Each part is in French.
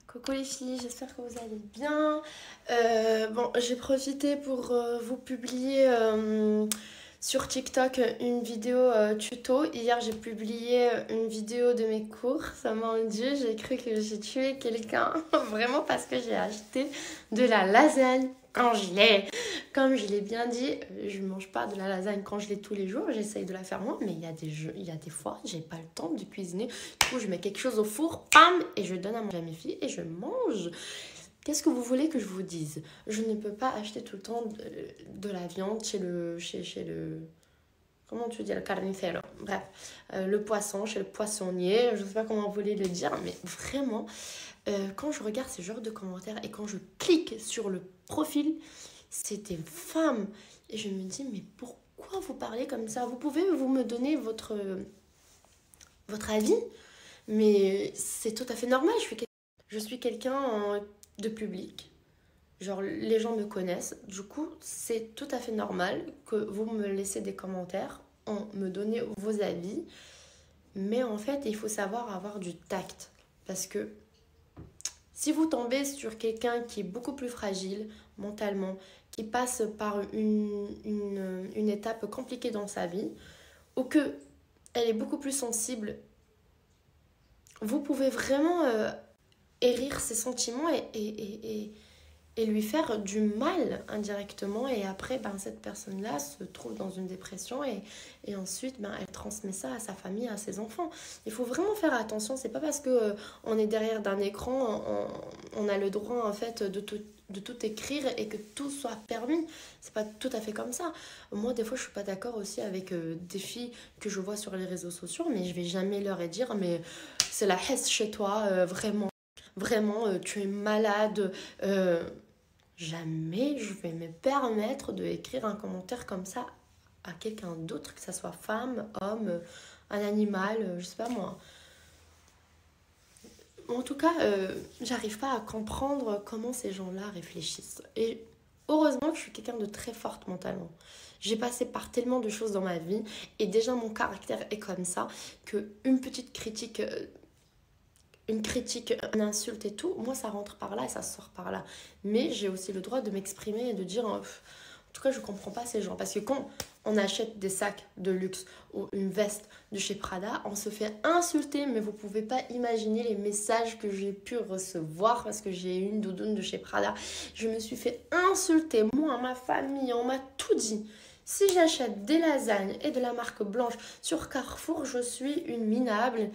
Coucou les filles, j'espère que vous allez bien. Bon, j'ai profité pour vous publier sur TikTok une vidéo tuto. Hier, j'ai publié une vidéo de mes courses. Mon Dieu, j'ai cru que j'ai tué quelqu'un. Vraiment parce que j'ai acheté de la lasagne congelée. Comme je l'ai bien dit, je ne mange pas de la lasagne congelée tous les jours. J'essaye de la faire moi, mais il y a des fois, j'ai pas le temps de cuisiner. Du coup, je mets quelque chose au four, pam, et je donne à manger à mes filles et je mange. Qu'est-ce que vous voulez que je vous dise? Je ne peux pas acheter tout le temps de la viande chez le... Comment tu dis? Le carnicero. Bref, le poisson, chez le poissonnier. Je ne sais pas comment vous voulez le dire, mais vraiment, quand je regarde ce genre de commentaires et quand je clique sur le profil, c'est des femmes. Et je me dis, mais pourquoi vous parlez comme ça? Vous pouvez vous me donner votre avis? Mais c'est tout à fait normal. Je suis quelqu'un de public. Genre, les gens me connaissent. Du coup, c'est tout à fait normal que vous me laissez des commentaires, me donnez vos avis. Mais en fait, il faut savoir avoir du tact. Parce que si vous tombez sur quelqu'un qui est beaucoup plus fragile mentalement, qui passe par une étape compliquée dans sa vie, ou que elle est beaucoup plus sensible, vous pouvez vraiment hérir ses sentiments et lui faire du mal indirectement. Et après, ben, cette personne-là se trouve dans une dépression et ensuite, ben, elle transmet ça à sa famille, à ses enfants. Il faut vraiment faire attention. C'est pas parce que on est derrière d'un écran, on a le droit en fait de tout écrire et que tout soit permis. C'est pas tout à fait comme ça. Moi, des fois, je suis pas d'accord aussi avec des filles que je vois sur les réseaux sociaux, mais je vais jamais leur dire, mais c'est la hesse chez toi, vraiment. Vraiment, tu es malade. Jamais je vais me permettre de écrire un commentaire comme ça à quelqu'un d'autre, que ça soit femme, homme, un animal, je sais pas moi. En tout cas, j'arrive pas à comprendre comment ces gens-là réfléchissent. Et heureusement que je suis quelqu'un de très forte mentalement. J'ai passé par tellement de choses dans ma vie et déjà mon caractère est comme ça que une petite critique, une critique, une insulte et tout, moi ça rentre par là et ça sort par là. Mais j'ai aussi le droit de m'exprimer et de dire, en tout cas je comprends pas ces gens. Parce que quand on achète des sacs de luxe ou une veste de chez Prada, on se fait insulter, mais vous pouvez pas imaginer les messages que j'ai pu recevoir parce que j'ai une doudoune de chez Prada. Je me suis fait insulter, moi, ma famille, on m'a tout dit. Si j'achète des lasagnes et de la marque blanche sur Carrefour, je suis une minable.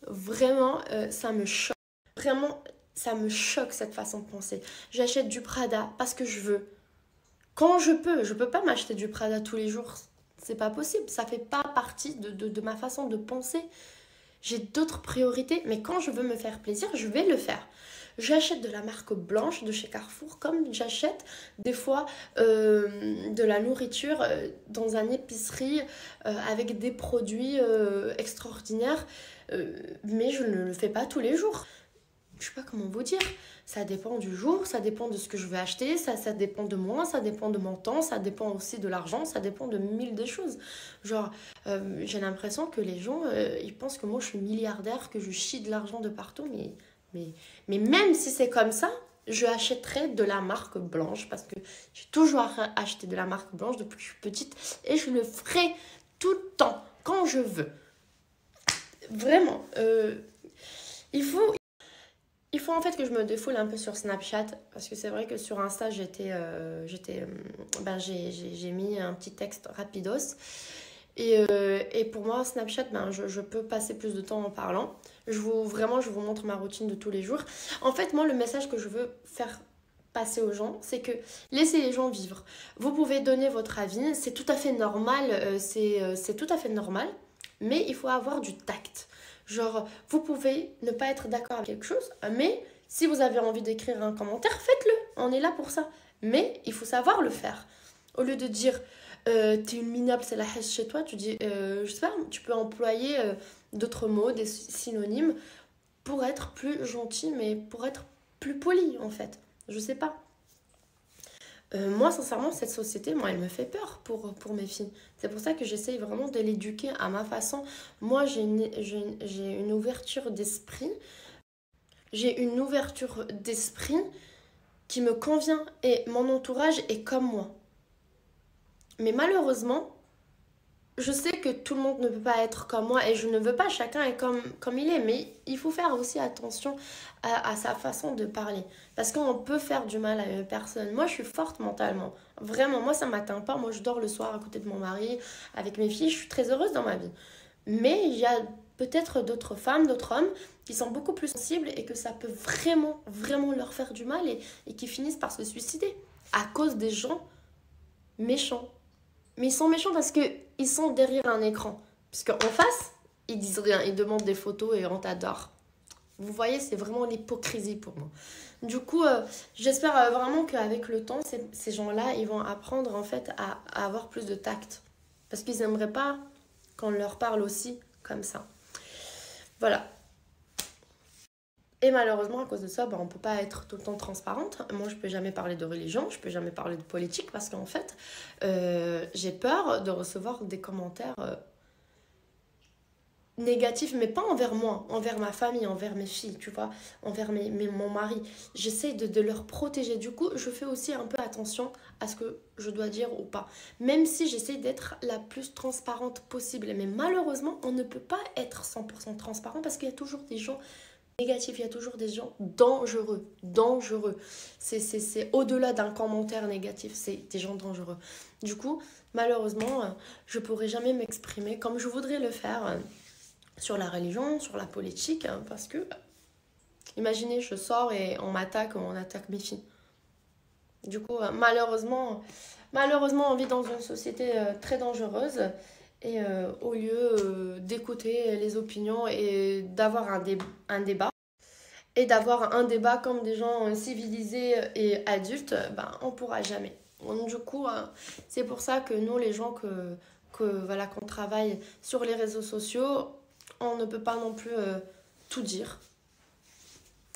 Vraiment, ça me choque. Vraiment, ça me choque cette façon de penser. J'achète du Prada parce que je veux. Quand je peux. Je peux pas m'acheter du Prada tous les jours. C'est pas possible. Ça fait pas partie de ma façon de penser. J'ai d'autres priorités. Mais quand je veux me faire plaisir, je vais le faire. J'achète de la marque blanche de chez Carrefour comme j'achète des fois de la nourriture dans une épicerie avec des produits extraordinaires. Mais je ne le fais pas tous les jours. Je sais pas comment vous dire. Ça dépend du jour, ça dépend de ce que je vais acheter, ça dépend de moi, ça dépend de mon temps, ça dépend aussi de l'argent, ça dépend de mille de choses. Genre, j'ai l'impression que les gens, ils pensent que moi je suis milliardaire, que je chie de l'argent de partout, mais, mais même si c'est comme ça, je achèterai de la marque blanche parce que j'ai toujours acheté de la marque blanche depuis que je suis petite et je le ferai tout le temps, quand je veux. Vraiment, il faut, il faut en fait que je me défoule un peu sur Snapchat parce que c'est vrai que sur Insta j'ai mis un petit texte rapidos et pour moi Snapchat ben je peux passer plus de temps en parlant. Je vous montre ma routine de tous les jours. En fait moi le message que je veux faire passer aux gens, c'est que laissez les gens vivre. Vous pouvez donner votre avis, c'est tout à fait normal, c'est tout à fait normal, mais il faut avoir du tact. Genre, vous pouvez ne pas être d'accord avec quelque chose, mais si vous avez envie d'écrire un commentaire, faites-le. On est là pour ça. Mais il faut savoir le faire. Au lieu de dire t'es une minable, c'est la haine chez toi, tu dis je sais pas, tu peux employer d'autres mots, des synonymes pour être plus gentil, mais pour être plus poli en fait. Je sais pas. Moi, sincèrement, cette société, moi, elle me fait peur pour mes filles. C'est pour ça que j'essaye vraiment de l'éduquer à ma façon. Moi, j'ai une ouverture d'esprit. j'ai une ouverture d'esprit qui me convient et mon entourage est comme moi. Mais malheureusement, je sais que tout le monde ne peut pas être comme moi et je ne veux pas, chacun est comme il est. Mais il faut faire aussi attention à sa façon de parler. Parce qu'on peut faire du mal à une personne. Moi, je suis forte mentalement. Vraiment, moi, ça ne m'atteint pas. Moi, je dors le soir à côté de mon mari, avec mes filles. Je suis très heureuse dans ma vie. Mais il y a peut-être d'autres femmes, d'autres hommes qui sont beaucoup plus sensibles et que ça peut vraiment, vraiment leur faire du mal et qui finissent par se suicider à cause des gens méchants. Mais ils sont méchants parce qu'ils sont derrière un écran. Parce qu'en face, ils disent rien. Ils demandent des photos et on t'adore. Vous voyez, c'est vraiment l'hypocrisie pour moi. Du coup, j'espère vraiment qu'avec le temps, ces gens-là, ils vont apprendre en fait à avoir plus de tact. Parce qu'ils n'aimeraient pas qu'on leur parle aussi comme ça. Voilà. Et malheureusement, à cause de ça, on ne peut pas être tout le temps transparente. Moi, je ne peux jamais parler de religion, je ne peux jamais parler de politique parce qu'en fait, j'ai peur de recevoir des commentaires négatifs, mais pas envers moi, envers ma famille, envers mes filles, tu vois, envers mon mari. J'essaie de leur protéger. Du coup, je fais aussi un peu attention à ce que je dois dire ou pas. Même si j'essaie d'être la plus transparente possible. Mais malheureusement, on ne peut pas être 100% transparent parce qu'il y a toujours des gens négatif, il y a toujours des gens dangereux. C'est au-delà d'un commentaire négatif, c'est des gens dangereux. Du coup, malheureusement, je pourrai jamais m'exprimer comme je voudrais le faire sur la religion, sur la politique, parce que, imaginez, je sors et on m'attaque ou on attaque mes filles. Du coup, malheureusement, on vit dans une société très dangereuse. Et au lieu d'écouter les opinions et d'avoir un débat, et d'avoir un débat comme des gens civilisés et adultes, on ne pourra jamais. Donc, du coup, c'est pour ça que nous, les gens qu'on travaille sur les réseaux sociaux, on ne peut pas non plus tout dire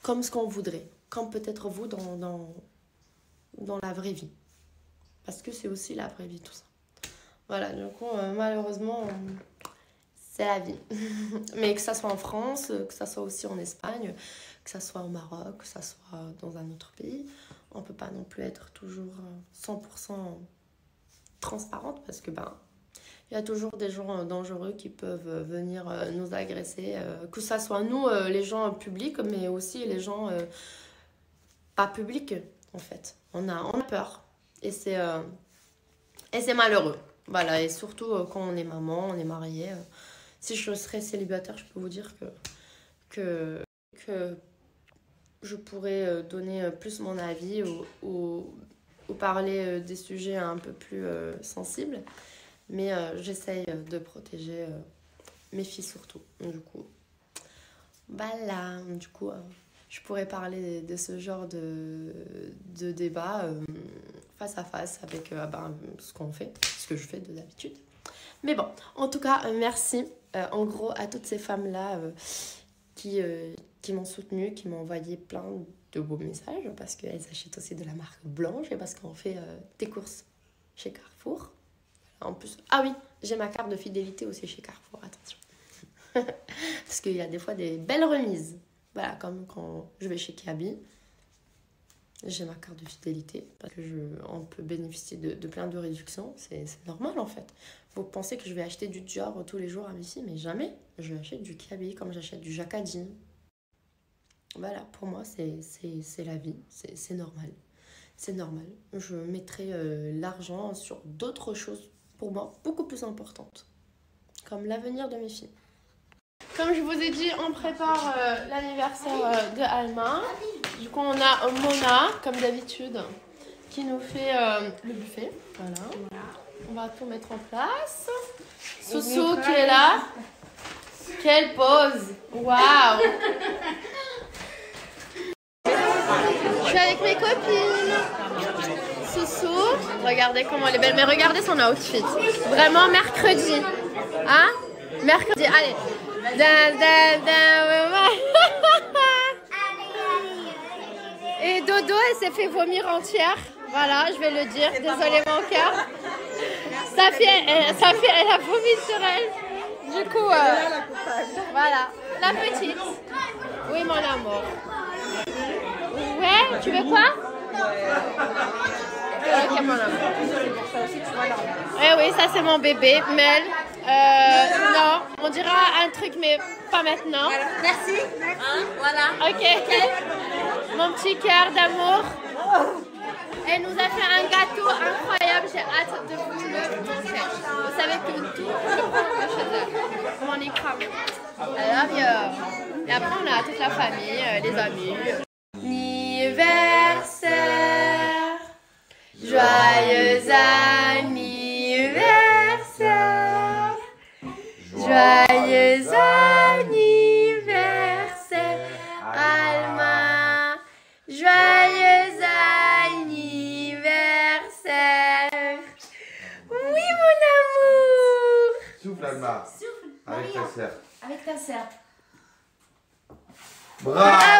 comme ce qu'on voudrait, comme peut-être vous dans la vraie vie. Parce que c'est aussi la vraie vie, tout ça. Voilà, du coup, malheureusement, c'est la vie. Mais que ça soit en France, que ça soit aussi en Espagne, que ça soit au Maroc, que ça soit dans un autre pays, on ne peut pas non plus être toujours 100% transparente parce que il y a toujours des gens dangereux qui peuvent venir nous agresser, que ça soit nous, les gens publics, mais aussi les gens pas publics, en fait. On a peur et c'est malheureux. Voilà, et surtout quand on est maman, on est marié. Si je serais célibataire, je peux vous dire que je pourrais donner plus mon avis ou parler des sujets un peu plus sensibles. Mais j'essaye de protéger mes filles surtout. Du coup, voilà. Du coup, je pourrais parler de ce genre de débat face à face avec ce qu'on fait, ce que je fais de d'habitude. Mais bon, en tout cas, merci en gros à toutes ces femmes-là qui m'ont soutenue, qui m'ont envoyé plein de beaux messages parce qu'elles achètent aussi de la marque Blanche et parce qu'on fait des courses chez Carrefour. En plus, ah oui, j'ai ma carte de fidélité aussi chez Carrefour, attention. Parce qu'il y a des fois des belles remises. Voilà, comme quand je vais chez Kiabi, j'ai ma carte de fidélité parce que on peut bénéficier de plein de réductions. C'est normal en fait. Vous pensez que je vais acheter du Dior tous les jours à mes filles, mais jamais. Je vais acheter du Kiabi comme j'achète du Jacquardine. Voilà, pour moi, c'est la vie. C'est normal. C'est normal. Je mettrai l'argent sur d'autres choses, pour moi, beaucoup plus importantes. Comme l'avenir de mes filles. Comme je vous ai dit, on prépare l'anniversaire de Alma. Du coup, on a Mona, comme d'habitude, qui nous fait le buffet. Voilà. On va tout mettre en place. Soussou qui est là. Quelle pose! Waouh! Je suis avec mes copines. Soussou, regardez comment elle est belle. Mais regardez son outfit. Vraiment mercredi. Hein? Mercredi, allez. Et Dodo, elle s'est fait vomir entière. Voilà, je vais le dire. Désolée mon cœur. Safi, elle a vomi sur elle. Du coup, voilà. La petite. Oui, mon amour. Tu veux quoi? Ok, mon homme. Eh oui, ça c'est mon bébé, Mel. Non, on dira un truc, mais pas maintenant. Merci. Hein, voilà. Ok. Mon petit cœur d'amour. Elle nous a fait un gâteau incroyable. J'ai hâte de vous le montrer. Vous savez que tout, je prends de chez elle. Mon écran. I love you. Et après, on a toute la famille, les amis. Anniversaire. Joyeux anniversaire. Joyeux anniversaire, Alma. Joyeux anniversaire. Oui, mon amour. Souffle, Alma. Souffle, Avec ta Maria. sœur. Avec ta sœur. Bravo.